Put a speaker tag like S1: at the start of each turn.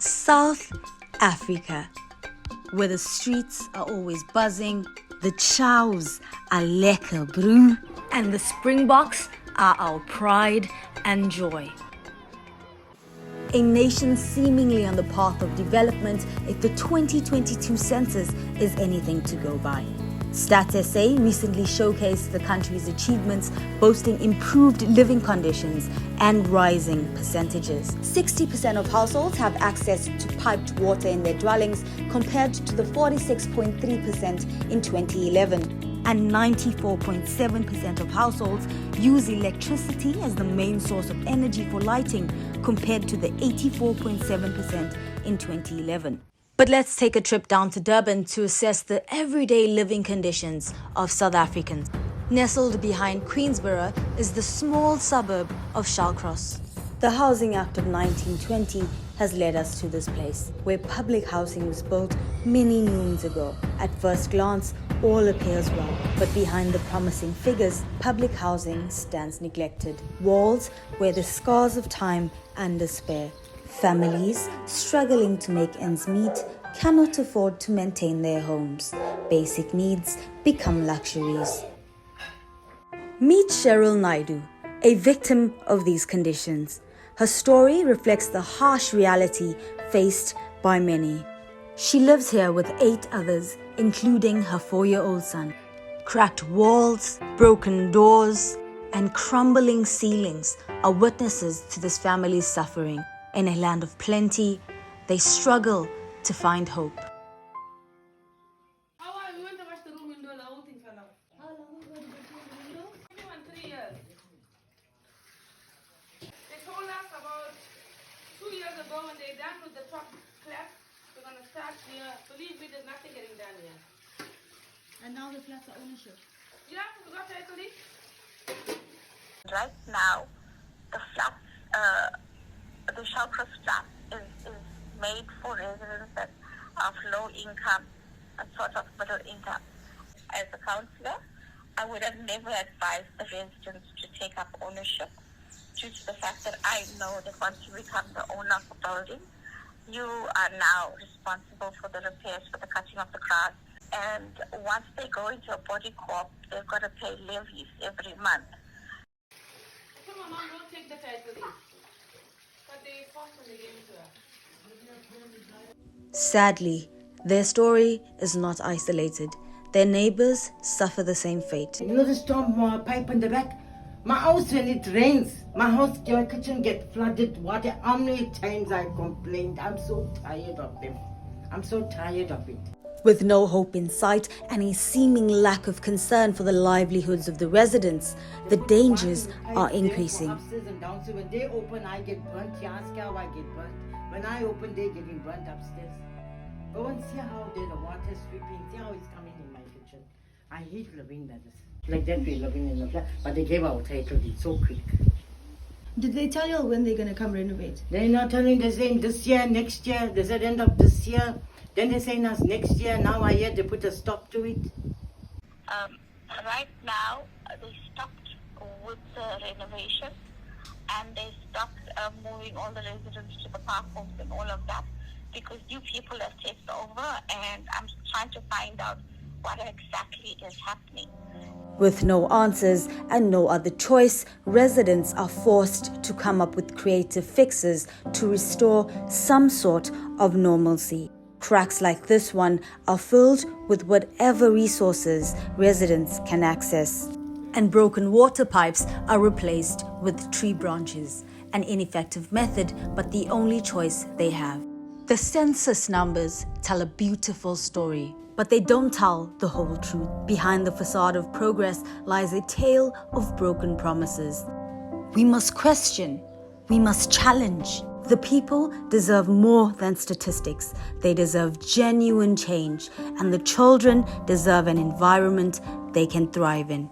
S1: South Africa, where the streets are always buzzing, the chows are lekker brew, and the Springboks are our pride and joy. A nation seemingly on the path of development if the 2022 census is anything to go by. Stats SA recently showcased the country's achievements, boasting improved living conditions and rising percentages. 60% of households have access to piped water in their dwellings, compared to the 46.3% in 2011. And 94.7% of households use electricity as the main source of energy for lighting, compared to the 84.7% in 2011. But let's take a trip down to Durban to assess the everyday living conditions of South Africans. Nestled behind Queensborough is the small suburb of Shallcross. The Housing Act of 1920 has led us to this place, where public housing was built many moons ago. At first glance, all appears well, but behind the promising figures, public housing stands neglected. Walls wear the scars of time and despair. Families struggling to make ends meet cannot afford to maintain their homes. Basic needs become luxuries. Meet Cheryl Naidu, a victim of these conditions. Her story reflects the harsh reality faced by many. She lives here with 8 others, including her 4-year-old son. Cracked walls, broken doors, and crumbling ceilings are witnesses to this family's suffering. In a land of plenty, they struggle to find hope.
S2: They told us about 2 years ago when they're done with the top clap, we're going to start here. Believe me, there's nothing getting done here.
S3: And now the flats are ownership.
S2: Yeah, we got title deed.
S4: Right now, the flat, the Shallcross flat is made for residents that of low income and sort of middle income. As a councillor, I would have never advised the residents to take up ownership, due to the fact that I know that once you become the owner of a building, you are now responsible for the repairs, for the cutting of the grass. And once they go into a body corp, they've got to pay levies every month.
S2: Come on, Mom, don't take the title deed. But they forced when they gave it to us.
S1: Sadly, their story is not isolated. Their neighbors suffer the same fate.
S5: You know the storm pipe in the back? My house, when it rains, my kitchen gets flooded water. How many times I complained? I'm so tired of them. I'm so tired of it.
S1: With no hope in sight and a seeming lack of concern for the livelihoods of the residents, the dangers are increasing.
S5: Upstairs and downstairs. When they open, I get burnt. You ask how I get burnt. When I open, they're getting burnt upstairs. Go and see how the water sweeping. See how it's coming in my kitchen. I hate living like this. Like that we're living in the flat. But they gave our title deed so quick.
S3: Did they tell you when they're going to come renovate?
S5: They're not telling, they're saying this year, next year. They said end of this year. Then they're saying us next year. Now I hear they put a stop to it.
S4: Right now, they stopped with the renovation, and they stopped moving all the residents to the park homes and all of that, because new people have taken over, and I'm trying to find out what exactly is happening.
S1: With no answers and no other choice, residents are forced to come up with creative fixes to restore some sort of normalcy. Cracks like this one are filled with whatever resources residents can access. And broken water pipes are replaced with tree branches, an ineffective method, but the only choice they have. The census numbers tell a beautiful story, but they don't tell the whole truth. Behind the facade of progress lies a tale of broken promises. We must question, we must challenge. The people deserve more than statistics. They deserve genuine change, and the children deserve an environment they can thrive in.